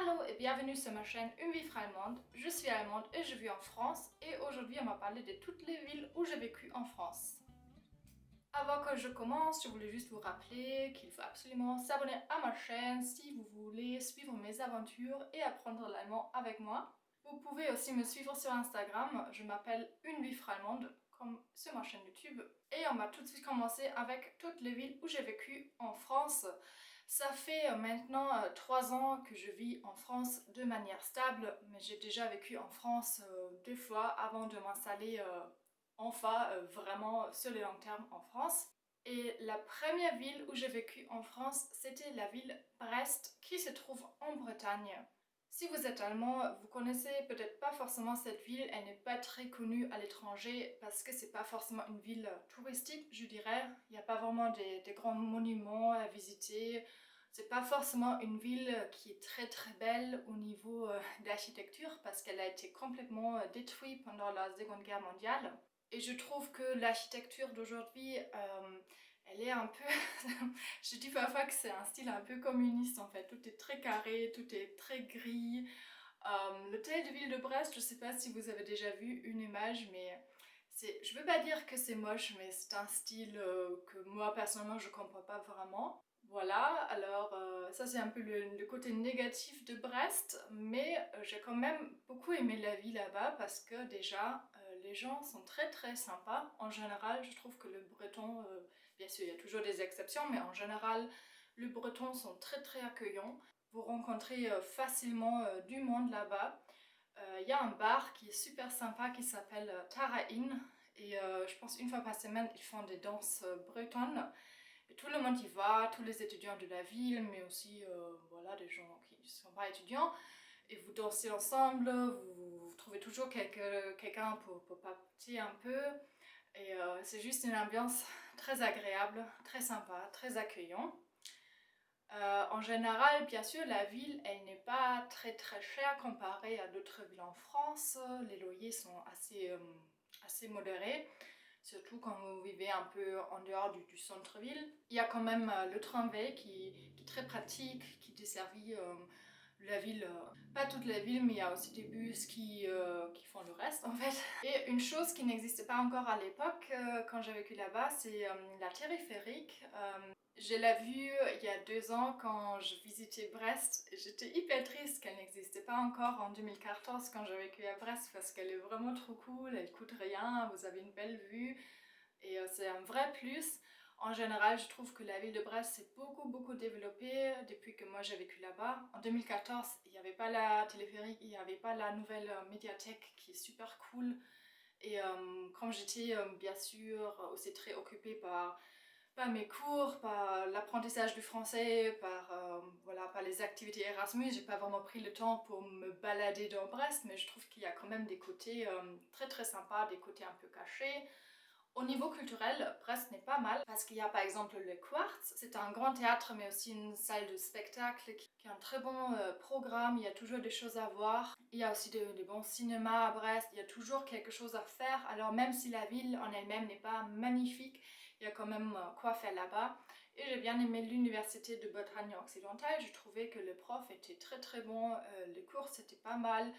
Allô et bienvenue sur ma chaîne Une vie allemande. Je suis allemande et je vis en France et aujourd'hui on va parler de toutes les villes où j'ai vécu en France. Avant que je commence, je voulais juste vous rappeler qu'il faut absolument s'abonner à ma chaîne si vous voulez suivre mes aventures et apprendre l'allemand avec moi. Vous pouvez aussi me suivre sur Instagram, je m'appelle Une vie allemande comme sur ma chaîne YouTube. Et on va tout de suite commencer avec toutes les villes où j'ai vécu en France. Ça fait maintenant 3 ans que je vis en France de manière stable, mais j'ai déjà vécu en France 2 fois avant de m'installer vraiment sur le long terme en France. Et la première ville où j'ai vécu en France, c'était la ville Brest qui se trouve en Bretagne. Si vous êtes allemand, vous connaissez peut-être pas forcément cette ville, elle n'est pas très connue à l'étranger parce que c'est pas forcément une ville touristique, je dirais. Il n'y a pas vraiment des grands monuments à visiter. C'est pas forcément une ville qui est très belle au niveau d'architecture parce qu'elle a été complètement détruite pendant la Seconde Guerre mondiale. Et je trouve que l'architecture d'aujourd'hui, elle est un peu... je dis parfois que c'est un style un peu communiste en fait. Tout est très carré, tout est très gris. L'hôtel de ville de Brest, je sais pas si vous avez déjà vu une image, mais je veux pas dire que c'est moche, mais c'est un style que moi personnellement je comprends pas vraiment. Voilà, alors ça c'est un peu le côté négatif de Brest, mais j'ai quand même beaucoup aimé la vie là-bas parce que déjà les gens sont très sympas. En général, je trouve que le breton, bien sûr il y a toujours des exceptions, mais en général les bretons sont très accueillants. Vous rencontrez facilement du monde là-bas. Il y a un bar qui est super sympa qui s'appelle Tara Inn et je pense une fois par semaine ils font des danses bretonnes. Et tout le monde y va, tous les étudiants de la ville, mais aussi voilà, des gens qui ne sont pas étudiants. Et vous dansez ensemble, vous trouvez toujours quelqu'un pour papoter un peu. Et c'est juste une ambiance très agréable, très sympa, très accueillant. En général, bien sûr, la ville, elle n'est pas très chère comparée à d'autres villes en France. Les loyers sont assez modérés. Surtout quand vous vivez un peu en dehors du centre-ville. Il y a quand même le tramway qui est très pratique, qui desservit la ville. Pas toute la ville, mais il y a aussi des bus qui font le reste en fait. Et une chose qui n'existait pas encore à l'époque quand j'ai vécu là-bas, c'est la téléphérique. Je l'ai vue il y a 2 ans quand je visitais Brest. J'étais hyper triste qu'elle n'existait pas encore en 2014 quand j'ai vécu à Brest parce qu'elle est vraiment trop cool, elle coûte rien, vous avez une belle vue et c'est un vrai plus. En général, je trouve que la ville de Brest s'est beaucoup développée depuis que moi j'ai vécu là-bas. En 2014, il n'y avait pas la téléphérique, il n'y avait pas la nouvelle médiathèque qui est super cool. Et comme j'étais bien sûr aussi très occupée par mes cours, par l'apprentissage du français, voilà, par les activités Erasmus. J'ai pas vraiment pris le temps pour me balader dans Brest, mais je trouve qu'il y a quand même des côtés très sympas, des côtés un peu cachés. Au niveau culturel, Brest n'est pas mal parce qu'il y a par exemple le Quartz, c'est un grand théâtre mais aussi une salle de spectacle qui a un très bon programme, il y a toujours des choses à voir. Il y a aussi des bons cinémas à Brest, il y a toujours quelque chose à faire. Alors même si la ville en elle-même n'est pas magnifique, il y a quand même quoi faire là-bas. Et j'ai bien aimé l'université de Bretagne occidentale, je trouvais que les profs étaient très bons, les cours c'était pas mal.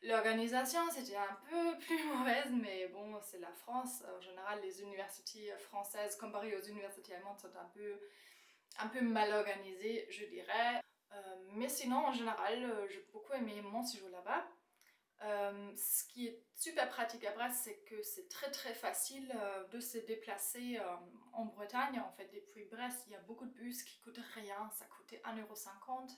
L'organisation, c'était un peu plus mauvaise, mais bon, c'est la France. En général, les universités françaises, comparées aux universités allemandes, sont un peu mal organisées, je dirais. Mais sinon, en général, j'ai beaucoup aimé mon séjour là-bas. Ce qui est super pratique à Brest, c'est que c'est très facile de se déplacer en Bretagne. En fait, depuis Brest, il y a beaucoup de bus qui coûtent rien, ça coûtait 1,50 €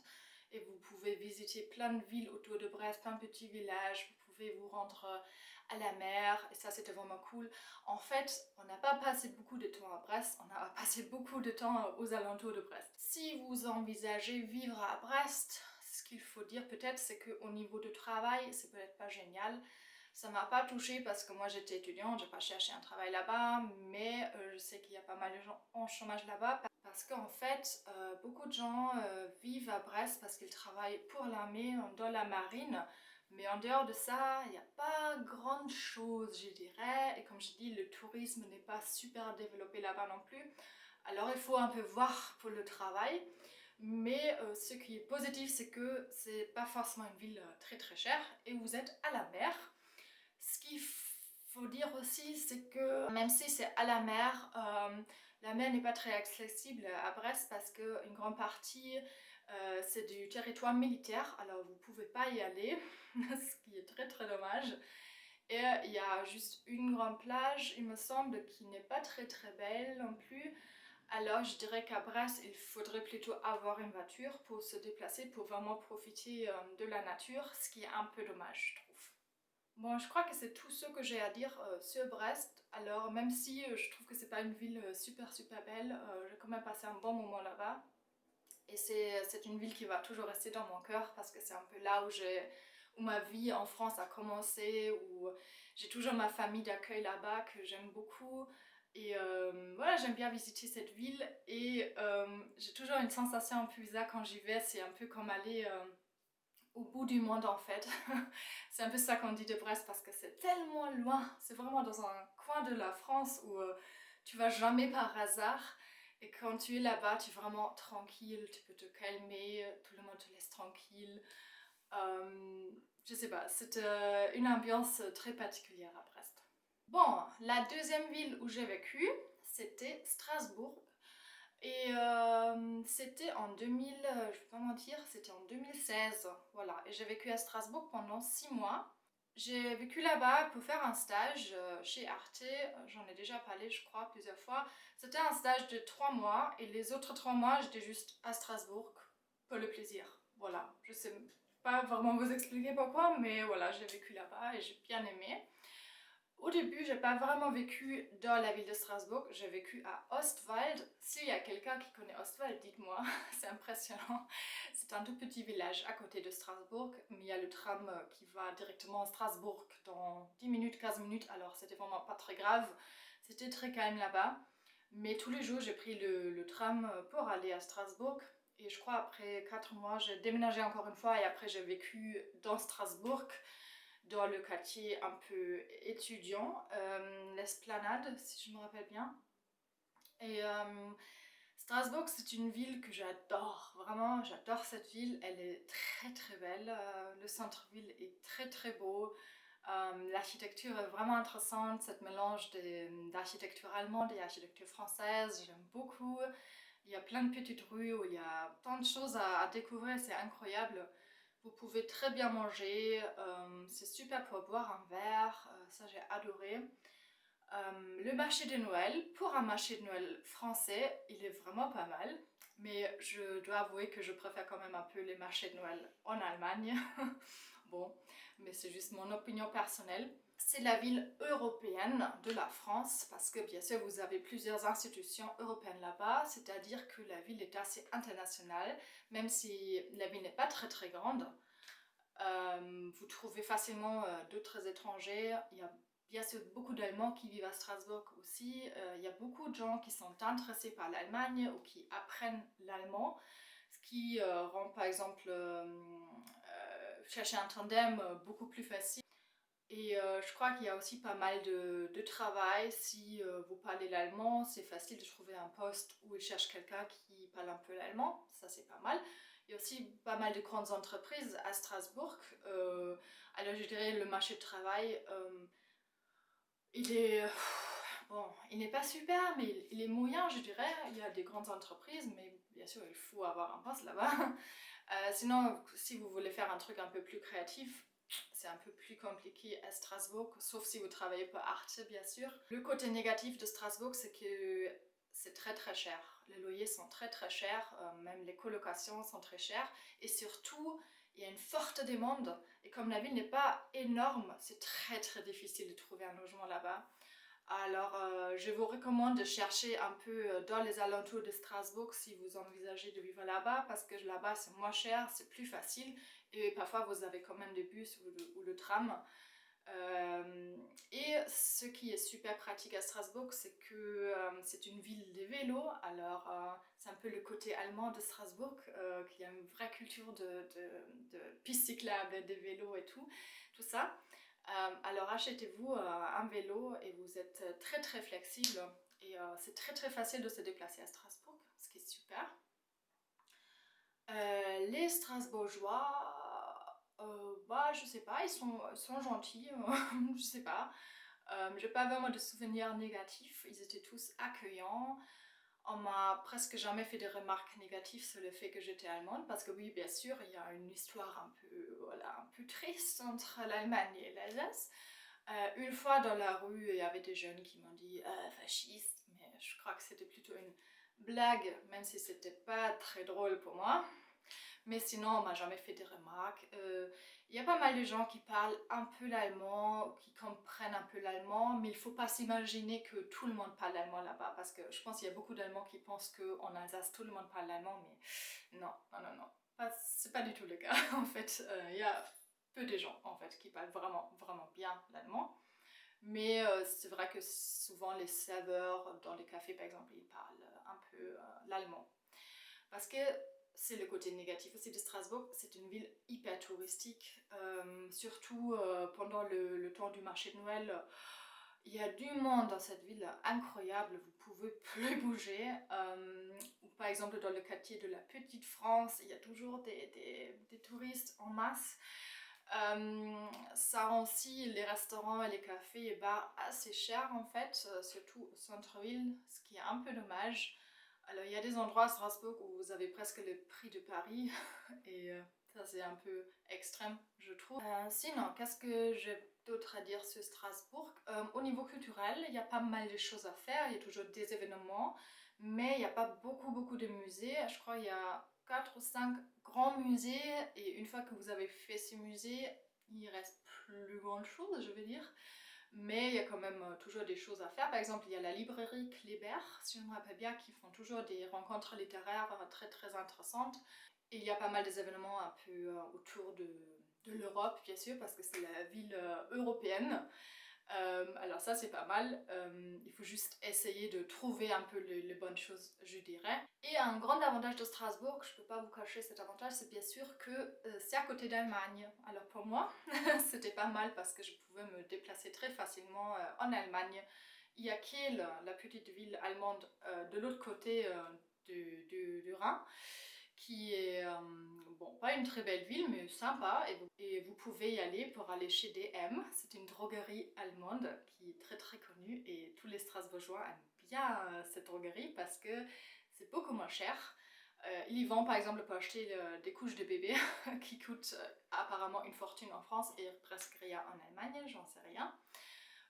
et vous pouvez visiter plein de villes autour de Brest, plein de petits villages, vous pouvez vous rendre à la mer et ça c'était vraiment cool. En fait, on n'a pas passé beaucoup de temps à Brest, on a passé beaucoup de temps aux alentours de Brest. Si vous envisagez vivre à Brest, ce qu'il faut dire peut-être, c'est qu'au niveau du travail, c'est peut-être pas génial. Ça m'a pas touchée parce que moi j'étais étudiante, j'ai pas cherché un travail là-bas, mais je sais qu'il y a pas mal de gens en chômage là-bas parce qu'en fait, beaucoup de gens vivent à Brest parce qu'ils travaillent pour l'armée, dans la marine, mais en dehors de ça, il n'y a pas grande chose, je dirais, et comme je dis, le tourisme n'est pas super développé là-bas non plus, alors il faut un peu voir pour le travail. Mais ce qui est positif, c'est que c'est pas forcément une ville très très chère et vous êtes à la mer. Ce qu'il faut dire aussi, c'est que même si c'est à la mer n'est pas très accessible à Brest parce qu'une grande partie c'est du territoire militaire, alors vous pouvez pas y aller, ce qui est très très dommage. Et il y a juste une grande plage, il me semble, qui n'est pas très très belle non plus. Alors je dirais qu'à Brest, il faudrait plutôt avoir une voiture pour se déplacer, pour vraiment profiter de la nature, ce qui est un peu dommage, je trouve. Bon, je crois que c'est tout ce que j'ai à dire sur Brest. Alors même si je trouve que c'est pas une ville super super belle, j'ai quand même passé un bon moment là-bas. Et c'est une ville qui va toujours rester dans mon cœur parce que c'est un peu là où ma vie en France a commencé, où j'ai toujours ma famille d'accueil là-bas que j'aime beaucoup. Et voilà, j'aime bien visiter cette ville et j'ai toujours une sensation un peu bizarre quand j'y vais. C'est un peu comme aller au bout du monde en fait. C'est un peu ça qu'on dit de Brest parce que c'est tellement loin. C'est vraiment dans un coin de la France où tu vas jamais par hasard. Et quand tu es là-bas, tu es vraiment tranquille, tu peux te calmer, tout le monde te laisse tranquille. Je sais pas, c'est une ambiance très particulière à Brest. Bon, la deuxième ville où j'ai vécu, c'était Strasbourg. Et c'était en 2000, je vais pas mentir, c'était en 2016, voilà. Et j'ai vécu à Strasbourg pendant 6 mois. J'ai vécu là-bas pour faire un stage chez Arte, j'en ai déjà parlé je crois plusieurs fois. C'était un stage de 3 mois et les autres 3 mois j'étais juste à Strasbourg pour le plaisir. Voilà, je sais pas vraiment vous expliquer pourquoi, mais voilà, j'ai vécu là-bas et j'ai bien aimé. Au début, j'ai pas vraiment vécu dans la ville de Strasbourg, j'ai vécu à Ostwald. S'il y a quelqu'un qui connaît Ostwald, dites-moi, c'est impressionnant. C'est un tout petit village à côté de Strasbourg, mais il y a le tram qui va directement à Strasbourg dans 10 minutes, 15 minutes, alors c'était vraiment pas très grave. C'était très calme là-bas, mais tous les jours j'ai pris le tram pour aller à Strasbourg. Et je crois après 4 mois, j'ai déménagé encore une fois et après j'ai vécu dans Strasbourg dans le quartier un peu étudiant, l'Esplanade, si je me rappelle bien. Et Strasbourg, c'est une ville que j'adore, vraiment, j'adore cette ville. Elle est très très belle, le centre-ville est très très beau. L'architecture est vraiment intéressante, cette mélange d'architecture allemande et architecture française, j'aime beaucoup. Il y a plein de petites rues où il y a tant de choses à découvrir, c'est incroyable. Vous pouvez très bien manger, c'est super pour boire un verre, ça j'ai adoré. Le marché de Noël, pour un marché de Noël français, il est vraiment pas mal. Mais je dois avouer que je préfère quand même un peu les marchés de Noël en Allemagne. Bon, mais c'est juste mon opinion personnelle. C'est la ville européenne de la France parce que bien sûr vous avez plusieurs institutions européennes là-bas, c'est-à-dire que la ville est assez internationale, même si la ville n'est pas très très grande. Vous trouvez facilement d'autres étrangers. Il y a bien sûr beaucoup d'Allemands qui vivent à Strasbourg aussi. Il y a beaucoup de gens qui sont intéressés par l'Allemagne ou qui apprennent l'allemand, ce qui rend par exemple chercher un tandem beaucoup plus facile. Et je crois qu'il y a aussi pas mal de travail. Si vous parlez l'allemand, c'est facile de trouver un poste où ils cherchent quelqu'un qui parle un peu l'allemand. Ça, c'est pas mal. Il y a aussi pas mal de grandes entreprises à Strasbourg. Alors, je dirais le marché de travail, il est... Bon, il n'est pas super, mais il est moyen, je dirais. Il y a des grandes entreprises, mais bien sûr, il faut avoir un poste là-bas. Sinon, si vous voulez faire un truc un peu plus créatif, c'est un peu plus compliqué à Strasbourg, sauf si vous travaillez pour Arte, bien sûr. Le côté négatif de Strasbourg, c'est que c'est très très cher. Les loyers sont très très chers, même les colocations sont très chères. Et surtout, il y a une forte demande. Et comme la ville n'est pas énorme, c'est très très difficile de trouver un logement là-bas. Alors, je vous recommande de chercher un peu dans les alentours de Strasbourg si vous envisagez de vivre là-bas, parce que là-bas c'est moins cher, c'est plus facile et parfois vous avez quand même des bus ou le tram. Et ce qui est super pratique à Strasbourg, c'est que c'est une ville des vélos. Alors, c'est un peu le côté allemand de Strasbourg, qui a une vraie culture de pistes cyclables, des vélos et tout ça. Alors achetez-vous un vélo et vous êtes très très flexible et c'est très très facile de se déplacer à Strasbourg, ce qui est super. Les Strasbourgeois, bah, je sais pas, ils sont gentils, je sais pas. J'ai pas vraiment de souvenirs négatifs, ils étaient tous accueillants. On m'a presque jamais fait de remarques négatives sur le fait que j'étais allemande, parce que oui, bien sûr, il y a une histoire un peu, voilà, un peu triste entre l'Allemagne et l'Alsace. Une fois dans la rue, il y avait des jeunes qui m'ont dit fasciste, mais je crois que c'était plutôt une blague, même si c'était pas très drôle pour moi. Mais sinon, on m'a jamais fait des remarques. Il y a pas mal de gens qui parlent un peu l'allemand, qui comprennent un peu l'allemand, mais il faut pas s'imaginer que tout le monde parle l'allemand là-bas, parce que je pense qu'il y a beaucoup d'Allemands qui pensent qu'en Alsace, tout le monde parle l'allemand, mais non, non, non, non. C'est pas du tout le cas, en fait. Il y a peu de gens, en fait, qui parlent vraiment, vraiment bien l'allemand. Mais c'est vrai que souvent les serveurs dans les cafés, par exemple, ils parlent un peu l'allemand. Parce que c'est le côté négatif aussi de Strasbourg, c'est une ville hyper touristique, surtout pendant le temps du marché de Noël. Il y a du monde dans cette ville incroyable, vous pouvez plus bouger. Ou par exemple dans le quartier de la Petite France, il y a toujours des touristes en masse. Ça rend aussi les restaurants et les cafés et bars assez chers en fait, surtout au centre-ville, ce qui est un peu dommage. Alors il y a des endroits à Strasbourg où vous avez presque le prix de Paris et ça c'est un peu extrême je trouve. Sinon, qu'est-ce que j'ai d'autre à dire sur Strasbourg? Au niveau culturel, il y a pas mal de choses à faire, il y a toujours des événements, mais il n'y a pas beaucoup de musées. Je crois qu'il y a 4 ou 5 grands musées et une fois que vous avez fait ces musées, il reste plus grand chose, je veux dire. Mais il y a quand même toujours des choses à faire. Par exemple, il y a la librairie Kléber, si je me rappelle bien, qui font toujours des rencontres littéraires très intéressantes. Et il y a pas mal des événements un peu autour de l'Europe, bien sûr, parce que c'est la ville européenne. Alors ça c'est pas mal, il faut juste essayer de trouver un peu les bonnes choses, je dirais. Et un grand avantage de Strasbourg, je peux pas vous cacher cet avantage, c'est bien sûr que c'est à côté d'Allemagne. Alors pour moi, c'était pas mal parce que je pouvais me déplacer très facilement en Allemagne. Il y a Kiel, la petite ville allemande de l'autre côté du Rhin, qui est, bon, pas une très belle ville, mais sympa, et vous pouvez y aller pour aller chez DM. C'est une droguerie allemande qui est très connue, et tous les Strasbourgeois aiment bien cette droguerie parce que c'est beaucoup moins cher. Ils y vendent par exemple pour acheter des couches de bébé qui coûtent apparemment une fortune en France et presque rien en Allemagne, j'en sais rien.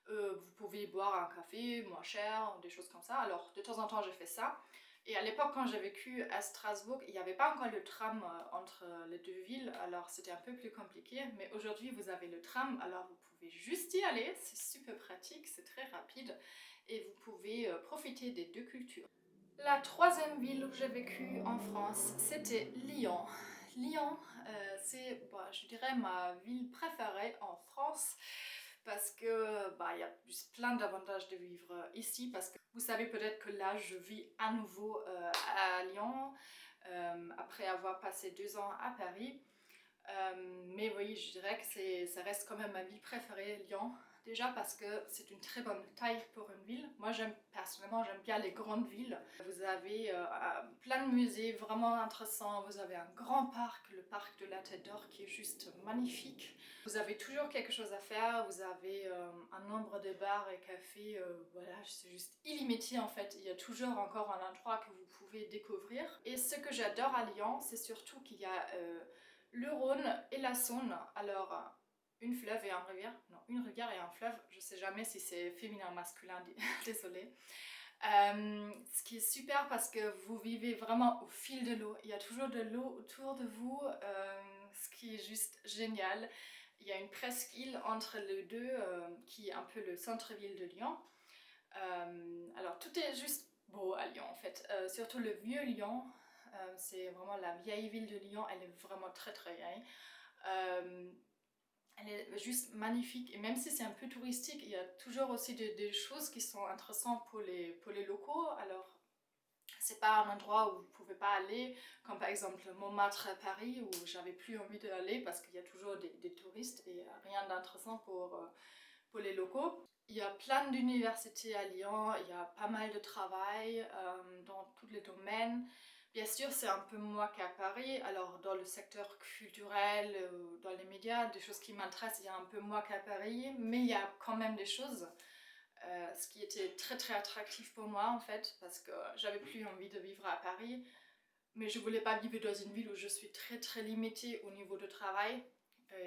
Vous pouvez boire un café moins cher, des choses comme ça. Alors de temps en temps j'ai fait ça. Et à l'époque quand j'ai vécu à Strasbourg, il n'y avait pas encore le tram entre les deux villes, alors c'était un peu plus compliqué. Mais aujourd'hui vous avez le tram, alors vous pouvez juste y aller, c'est super pratique, c'est très rapide. Et vous pouvez profiter des deux cultures. La troisième ville où j'ai vécu en France, c'était Lyon. Lyon, c'est, bah, je dirais, ma ville préférée en France parce que bah, y a juste plein d'avantages de vivre ici, parce que vous savez peut-être que là je vis à nouveau à Lyon après avoir passé 2 ans à Paris. Mais oui, je dirais que ça reste quand même ma ville préférée, Lyon. Déjà parce que c'est une très bonne taille pour une ville. Moi, personnellement, j'aime bien les grandes villes. Vous avez plein de musées vraiment intéressants. Vous avez un grand parc, le parc de la Tête d'Or, qui est juste magnifique. Vous avez toujours quelque chose à faire. Vous avez un nombre de bars et cafés, voilà, c'est juste illimité en fait. Il y a toujours encore un endroit que vous pouvez découvrir. Et ce que j'adore à Lyon, c'est surtout qu'il y a le Rhône et la Saône. Alors, une fleuve et un rivière, non, une rivière et un fleuve, je sais jamais si c'est féminin ou masculin, désolée. Ce qui est super parce que vous vivez vraiment au fil de l'eau, il y a toujours de l'eau autour de vous, ce qui est juste génial. Il y a une presqu'île entre les deux qui est un peu le centre-ville de Lyon. Alors tout est juste beau à Lyon en fait, surtout le vieux Lyon. C'est vraiment la vieille ville de Lyon, elle est vraiment très vieille. Elle est juste magnifique, et même si c'est un peu touristique, il y a toujours aussi des choses qui sont intéressantes pour les locaux. Alors c'est pas un endroit où vous pouvez pas aller, comme par exemple Montmartre à Paris, où j'avais plus envie d'aller parce qu'il y a toujours des touristes et rien d'intéressant pour les locaux. Il y a plein d'universités à Lyon, il y a pas mal de travail dans tous les domaines. Bien sûr, c'est un peu moins qu'à Paris. Alors, dans le secteur culturel, dans les médias, des choses qui m'intéressent, il y a un peu moins qu'à Paris, mais il y a quand même des choses. Ce qui était très très attractif pour moi en fait, parce que j'avais plus envie de vivre à Paris, mais je voulais pas vivre dans une ville où je suis très très limitée au niveau de travail.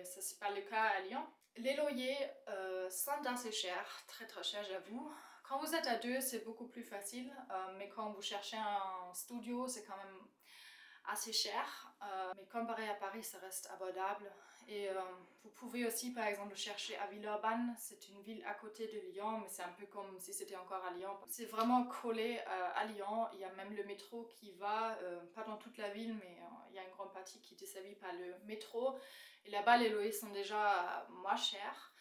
Ça c'est pas le cas à Lyon. Les loyers sont assez chers, très très chers j'avoue. Quand vous êtes à deux, c'est beaucoup plus facile, mais quand vous cherchez un studio, c'est quand même assez cher. Mais comparé à Paris, ça reste abordable. Et vous pouvez aussi, par exemple, chercher à Villeurbanne. C'est une ville à côté de Lyon, mais c'est un peu comme si c'était encore à Lyon. C'est vraiment collé à Lyon. Il y a même le métro qui va, pas dans toute la ville, mais il y a une grande partie qui est desservie par le métro. Et là-bas, les loyers sont déjà moins chers.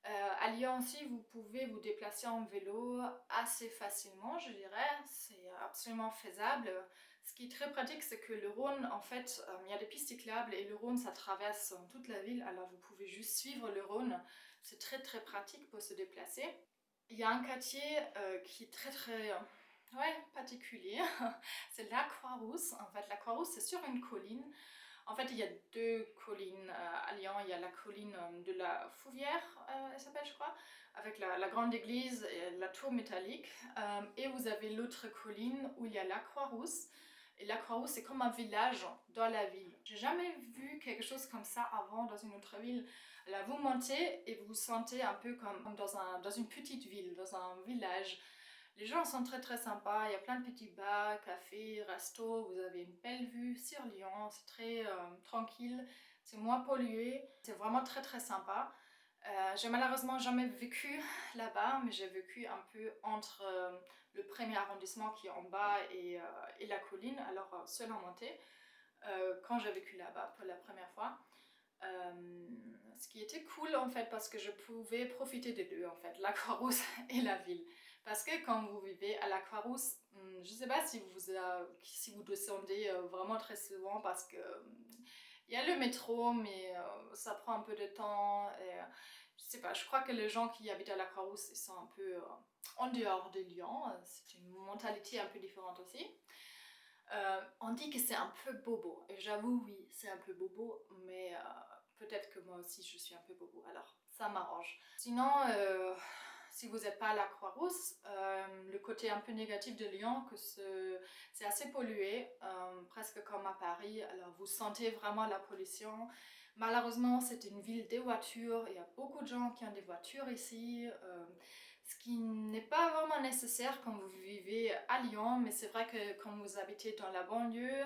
À Lyon aussi, vous pouvez vous déplacer en vélo assez facilement, je dirais. C'est absolument faisable. Ce qui est très pratique, c'est que le Rhône, en fait, il y a des pistes cyclables et le Rhône, ça traverse toute la ville. Alors vous pouvez juste suivre le Rhône. C'est très très pratique pour se déplacer. Il y a un quartier qui est très très ouais, particulier. C'est la Croix-Rousse. En fait, la Croix-Rousse, c'est sur une colline. En fait, il y a deux collines à Lyon. Il y a la colline de la Fouvière, elle s'appelle, je crois, avec la grande église et la tour métallique. Et vous avez l'autre colline où il y a la Croix-Rousse. Et la Croix-Rousse, c'est comme un village dans la ville. J'ai jamais vu quelque chose comme ça avant dans une autre ville. Là, vous montez et vous vous sentez un peu comme dans une petite ville, dans un village. Les gens sont très très sympas, il y a plein de petits bars, cafés, restos, vous avez une belle vue sur Lyon, c'est très tranquille, c'est moins pollué, c'est vraiment très très sympa. J'ai malheureusement jamais vécu là-bas, mais j'ai vécu un peu entre le premier arrondissement qui est en bas et la colline, alors seul en montée, quand j'ai vécu là-bas pour la première fois. Ce qui était cool en fait parce que je pouvais profiter des deux en fait, la Croix-Rousse et la ville. Parce que quand vous vivez à la Croix-Rousse, je sais pas si vous descendez vraiment très souvent parce que il y a le métro mais ça prend un peu de temps et je sais pas, je crois que les gens qui habitent à la Croix-Rousse ils sont un peu en dehors de Lyon, c'est une mentalité un peu différente aussi. On dit que c'est un peu bobo, et j'avoue, oui, c'est un peu bobo, mais peut-être que moi aussi je suis un peu bobo, alors ça m'arrange. Sinon, si vous n'êtes pas à la Croix-Rousse, le côté un peu négatif de Lyon, que c'est assez pollué, presque comme à Paris, alors vous sentez vraiment la pollution. Malheureusement, c'est une ville des voitures, il y a beaucoup de gens qui ont des voitures ici. Ce qui n'est pas vraiment nécessaire quand vous vivez à Lyon, mais c'est vrai que quand vous habitez dans la banlieue,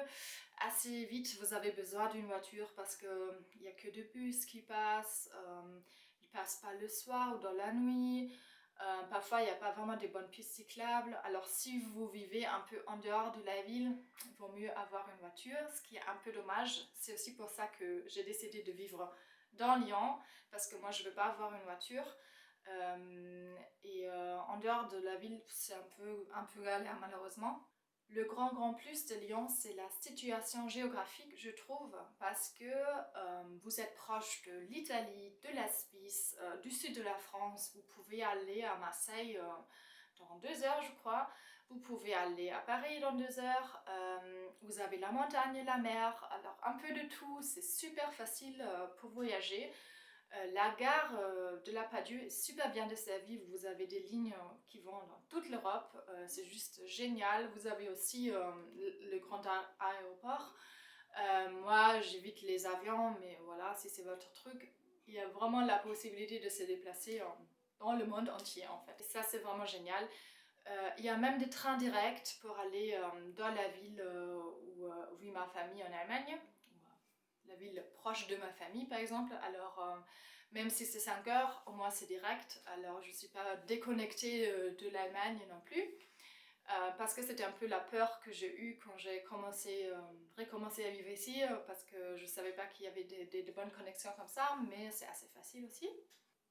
assez vite vous avez besoin d'une voiture parce qu'il n'y a que deux bus qui passent, ils passent pas le soir ou dans la nuit. Parfois il n'y a pas vraiment de bonnes pistes cyclables, alors si vous vivez un peu en dehors de la ville, il vaut mieux avoir une voiture, ce qui est un peu dommage. C'est aussi pour ça que j'ai décidé de vivre dans Lyon, parce que moi je ne veux pas avoir une voiture. En dehors de la ville, c'est un peu galère malheureusement. Le grand plus de Lyon, c'est la situation géographique, je trouve, parce que vous êtes proche de l'Italie, de la Suisse, du sud de la France. Vous pouvez aller à Marseille dans 2 heures, je crois. Vous pouvez aller à Paris dans 2 heures. Vous avez la montagne et la mer. Alors un peu de tout, c'est super facile pour voyager. La gare de la Padoue est super bien desservie, vous avez des lignes qui vont dans toute l'Europe, c'est juste génial. Vous avez aussi le grand aéroport. Moi j'évite les avions, mais voilà, si c'est votre truc, il y a vraiment la possibilité de se déplacer dans le monde entier en fait. Et ça c'est vraiment génial. Il y a même des trains directs pour aller dans la ville où vit ma famille en Allemagne, la ville proche de ma famille par exemple. Alors même si c'est 5 heures, au moins c'est direct, alors je ne suis pas déconnectée de l'Allemagne non plus. Parce que c'était un peu la peur que j'ai eue quand j'ai recommencé à vivre ici, parce que je ne savais pas qu'il y avait des bonnes connexions comme ça, mais c'est assez facile aussi.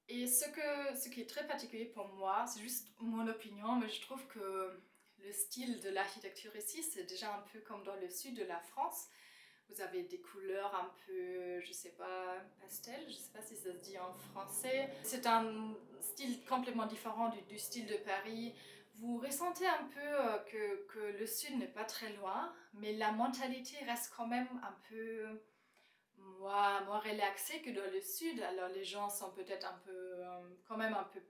Et ce qui est très particulier pour moi, c'est juste mon opinion, mais je trouve que le style de l'architecture ici, c'est déjà un peu comme dans le sud de la France. Vous avez des couleurs un peu, je sais pas, pastel, je sais pas si ça se dit en français. C'est un style complètement différent du style de Paris. vous ressentez un peu que le sud n'est pas très loin, mais la mentalité reste quand même un peu moins relaxée que dans le sud. Alors les gens sont peut-être un peu, quand même un peu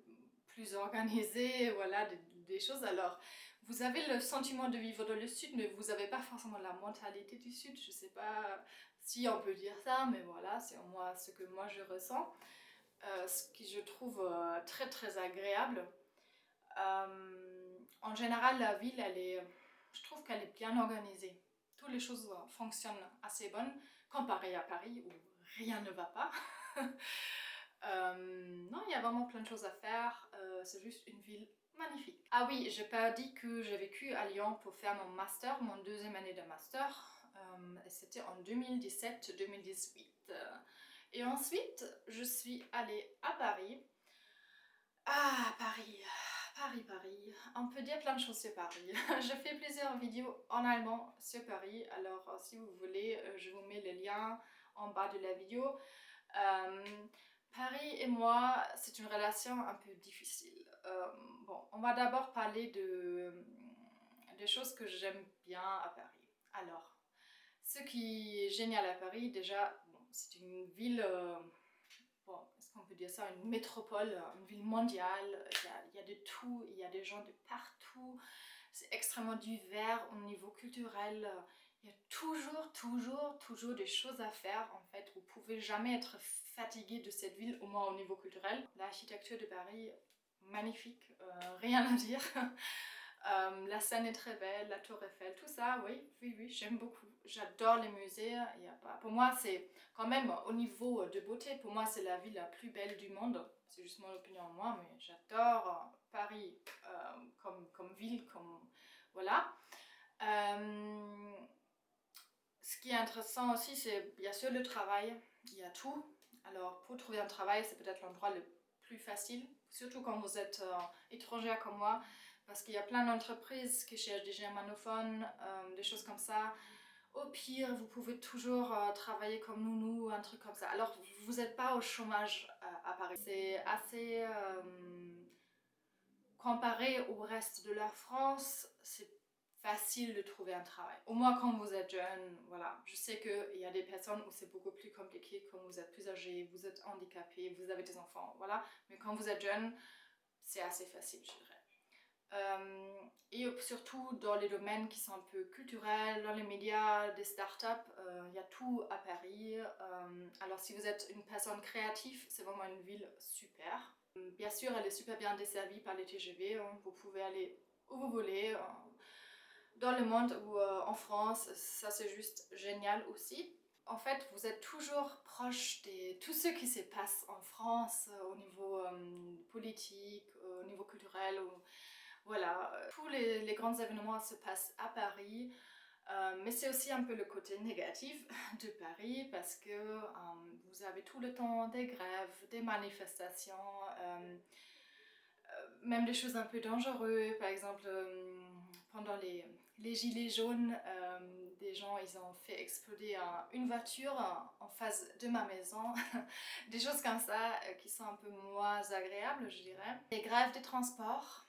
plus organisés, voilà, des choses. Alors vous avez le sentiment de vivre dans le sud, mais vous n'avez pas forcément la mentalité du sud. Je sais pas si on peut dire ça, mais voilà, c'est moi ce que moi je ressens. Ce que je trouve très très agréable. En général, la ville, je trouve qu'elle est bien organisée. Toutes les choses fonctionnent assez bonnes, comparé à Paris où rien ne va pas. Non, il y a vraiment plein de choses à faire. C'est juste une ville magnifique. Ah oui, j'ai pas dit que j'ai vécu à Lyon pour faire mon master, mon deuxième année de master. Et c'était en 2017-2018. Et ensuite, je suis allée à Paris. Ah, Paris, Paris. On peut dire plein de choses sur Paris. Je fais plusieurs vidéos en allemand sur Paris. Alors, si vous voulez, je vous mets le lien en bas de la vidéo. Euh, Paris et moi, c'est une relation un peu difficile. Bon, on va d'abord parler des choses que j'aime bien à Paris. Alors, ce qui est génial à Paris, déjà, bon, c'est une ville, bon, est-ce qu'on peut dire ça, une métropole, une ville mondiale. Il y a de tout, il y a des gens de partout. C'est extrêmement divers au niveau culturel. Il y a toujours des choses à faire en fait. Vous pouvez jamais être fatigué de cette ville, au moins au niveau culturel. L'architecture de Paris, magnifique, rien à dire. La Seine est très belle, la Tour Eiffel, tout ça, oui, j'aime beaucoup. J'adore les musées. Il y a pas... Pour moi, c'est quand même au niveau de beauté, pour moi, c'est la ville la plus belle du monde. C'est juste mon opinion, moi, mais j'adore Paris comme ville, comme voilà. Ce qui est intéressant aussi, c'est bien sûr le travail. Il y a tout. Alors, pour trouver un travail, c'est peut-être l'endroit le plus facile, surtout quand vous êtes étrangère comme moi, parce qu'il y a plein d'entreprises qui cherchent des germanophones, des choses comme ça. Au pire, vous pouvez toujours travailler comme nounou, un truc comme ça. Alors, vous n'êtes pas au chômage à Paris. C'est assez... comparé au reste de la France, c'est facile de trouver un travail. Au moins quand vous êtes jeune, voilà. Je sais qu'il y a des personnes où c'est beaucoup plus compliqué quand vous êtes plus âgé, vous êtes handicapé, vous avez des enfants, voilà. Mais quand vous êtes jeune, c'est assez facile, je dirais. Et surtout dans les domaines qui sont un peu culturels, dans les médias, des startups, il y a tout à Paris. Alors si vous êtes une personne créative, c'est vraiment une ville super. Bien sûr, elle est super bien desservie par les TGV, hein. Vous pouvez aller où vous voulez, dans le monde ou en France, ça c'est juste génial aussi. En fait, vous êtes toujours proche de tout ce qui se passe en France au niveau politique, au niveau culturel. Voilà, tous les grands événements se passent à Paris. Mais c'est aussi un peu le côté négatif de Paris parce que vous avez tout le temps des grèves, des manifestations, même des choses un peu dangereuses. Par exemple, pendant les gilets jaunes, des gens ils ont fait exploser une voiture en face de ma maison. Des choses comme ça qui sont un peu moins agréables, je dirais. Les grèves des transports,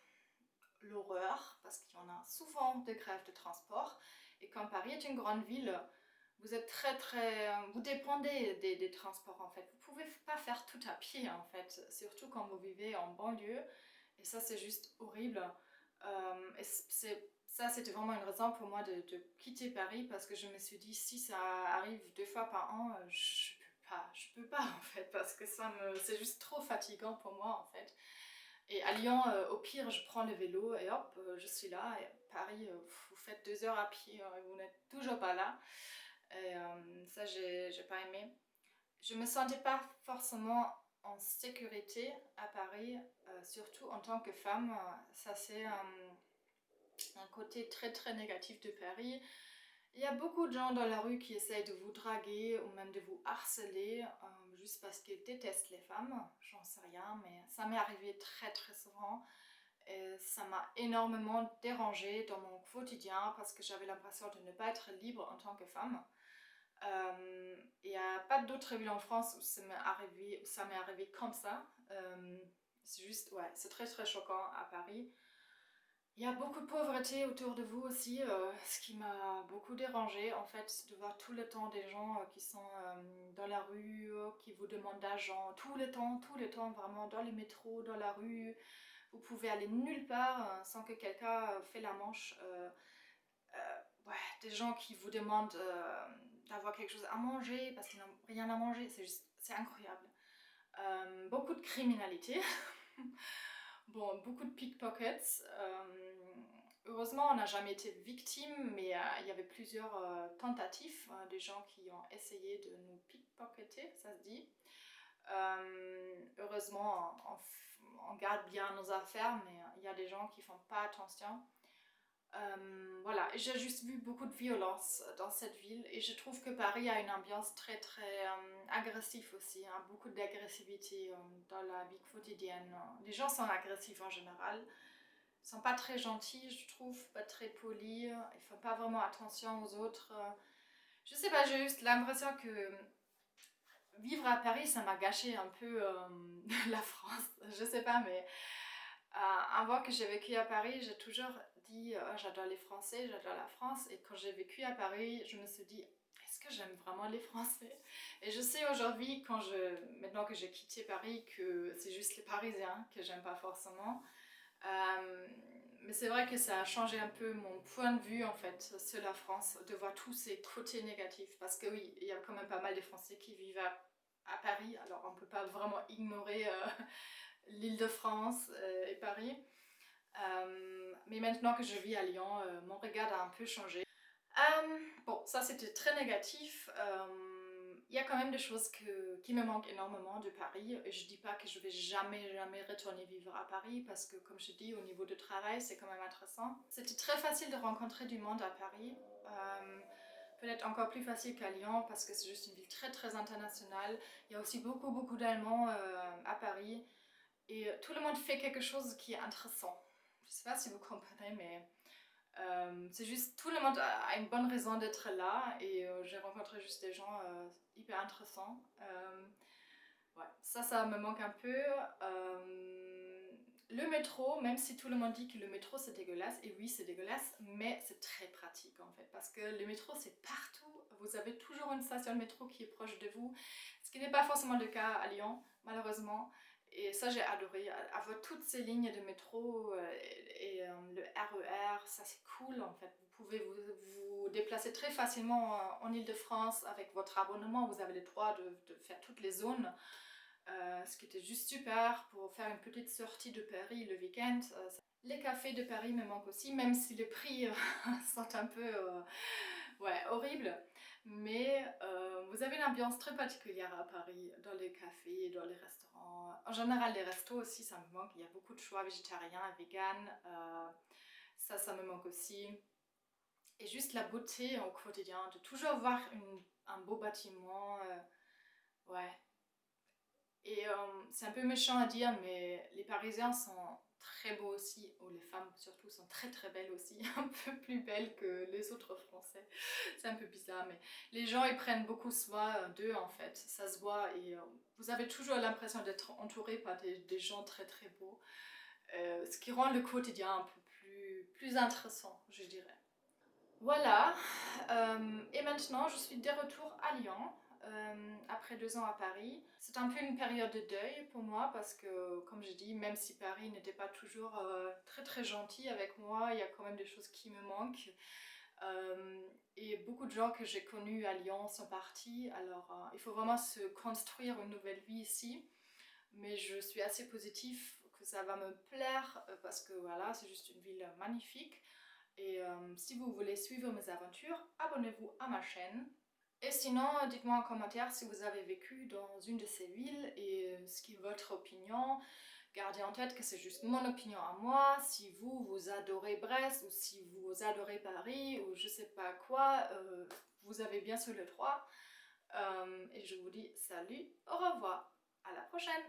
l'horreur, parce qu'il y en a souvent de grèves de transport. Et comme Paris est une grande ville, vous êtes vous dépendez des transports en fait. Vous pouvez pas faire tout à pied en fait, surtout quand vous vivez en banlieue. Et ça c'est juste horrible. Et ça c'était vraiment une raison pour moi de quitter Paris parce que je me suis dit si ça arrive 2 fois par an, je peux pas en fait parce que c'est juste trop fatigant pour moi en fait. Et à Lyon, au pire, je prends le vélo et hop, je suis là. Et à Paris, vous faites 2 heures à pied et vous n'êtes toujours pas là. Et ça, j'ai pas aimé. Je me sentais pas forcément en sécurité à Paris, surtout en tant que femme. Ça, c'est un côté très négatif de Paris. Il y a beaucoup de gens dans la rue qui essayent de vous draguer ou même de vous harceler juste parce qu'ils détestent les femmes. J'en sais rien, mais ça m'est arrivé très souvent. Et ça m'a énormément dérangée dans mon quotidien parce que j'avais l'impression de ne pas être libre en tant que femme. Il n'y a pas d'autres villes en France où ça m'est arrivé comme ça. C'est juste, ouais, c'est très choquant à Paris. Il y a beaucoup de pauvreté autour de vous aussi, ce qui m'a beaucoup dérangée en fait, de voir tout le temps des gens qui sont dans la rue, qui vous demandent d'argent, tout le temps, vraiment dans les métros, dans la rue. Vous pouvez aller nulle part sans que quelqu'un fait la manche. Ouais, des gens qui vous demandent d'avoir quelque chose à manger parce qu'ils n'ont rien à manger, c'est incroyable. Beaucoup de criminalité. Bon, beaucoup de pickpockets. Heureusement, on n'a jamais été victime, mais il y avait plusieurs tentatives, des gens qui ont essayé de nous pickpocketer, ça se dit. Heureusement, on garde bien nos affaires, mais il y a des gens qui font pas attention. Voilà, j'ai juste vu beaucoup de violence dans cette ville et je trouve que Paris a une ambiance très très agressive aussi, hein, beaucoup d'agressivité dans la vie quotidienne. Les gens sont agressifs en général, ils sont pas très gentils, je trouve, pas très polis, ils font pas vraiment attention aux autres. Je sais pas, j'ai juste l'impression que vivre à Paris, ça m'a gâché un peu la France, je sais pas, mais avant que j'ai vécu à Paris, j'ai toujours dit j'adore les Français, j'adore la France. Et quand j'ai vécu à Paris, je me suis dit est-ce que j'aime vraiment les Français? Et je sais aujourd'hui, maintenant que j'ai quitté Paris, que c'est juste les Parisiens que j'aime pas forcément. Mais c'est vrai que ça a changé un peu mon point de vue en fait sur la France, de voir tous ces côtés négatifs. Parce que oui, il y a quand même pas mal de Français qui vivent à Paris, alors on peut pas vraiment ignorer l'Île-de-France et Paris. Mais maintenant que je vis à Lyon, mon regard a un peu changé. Bon, ça c'était très négatif. Il y a quand même des choses qui me manquent énormément de Paris. Et je dis pas que je vais jamais retourner vivre à Paris parce que comme je dis, au niveau du travail, c'est quand même intéressant. C'était très facile de rencontrer du monde à Paris. Peut-être encore plus facile qu'à Lyon parce que c'est juste une ville très très internationale. Il y a aussi beaucoup d'Allemands à Paris. Et tout le monde fait quelque chose qui est intéressant. Je sais pas si vous comprenez, mais c'est juste tout le monde a une bonne raison d'être là et j'ai rencontré juste des gens hyper intéressants. Ouais, ça me manque un peu. Le métro, même si tout le monde dit que le métro c'est dégueulasse, et oui c'est dégueulasse, mais c'est très pratique en fait, parce que le métro c'est partout, vous avez toujours une station de métro qui est proche de vous, ce qui n'est pas forcément le cas à Lyon, malheureusement. Et ça j'ai adoré, avoir toutes ces lignes de métro et le RER, ça c'est cool en fait. Vous pouvez vous déplacer très facilement en Île-de-France avec votre abonnement, vous avez le droit de faire toutes les zones. Ce qui était juste super pour faire une petite sortie de Paris le week-end. Les cafés de Paris me manquent aussi, même si les prix sont un peu ouais, horribles. Mais vous avez une ambiance très particulière à Paris, dans les cafés, dans les restaurants. En général, les restos aussi, ça me manque. Il y a beaucoup de choix végétariens, vegan. Ça me manque aussi. Et juste la beauté au quotidien, de toujours voir un beau bâtiment. Ouais, et c'est un peu méchant à dire, mais les Parisiens sont très beaux aussi, ou les femmes surtout sont très très belles aussi, un peu plus belles que les autres Français. C'est un peu bizarre, mais les gens ils prennent beaucoup soin d'eux en fait, ça se voit et vous avez toujours l'impression d'être entouré par des gens très très beaux, ce qui rend le quotidien un peu plus intéressant, je dirais. Voilà, et maintenant je suis de retour à Lyon, après 2 ans à Paris. C'est un peu une période de deuil pour moi parce que, comme je dis, même si Paris n'était pas toujours très très gentil avec moi, il y a quand même des choses qui me manquent. Et beaucoup de gens que j'ai connus à Lyon sont partis, alors il faut vraiment se construire une nouvelle vie ici. Mais je suis assez positive que ça va me plaire parce que voilà, c'est juste une ville magnifique. Et si vous voulez suivre mes aventures, abonnez-vous à ma chaîne. Et sinon, dites-moi en commentaire si vous avez vécu dans une de ces villes et ce qui est votre opinion. Gardez en tête que c'est juste mon opinion à moi. Si vous adorez Brest ou si vous adorez Paris ou je sais pas quoi, vous avez bien sûr le droit. Et je vous dis salut, au revoir, à la prochaine!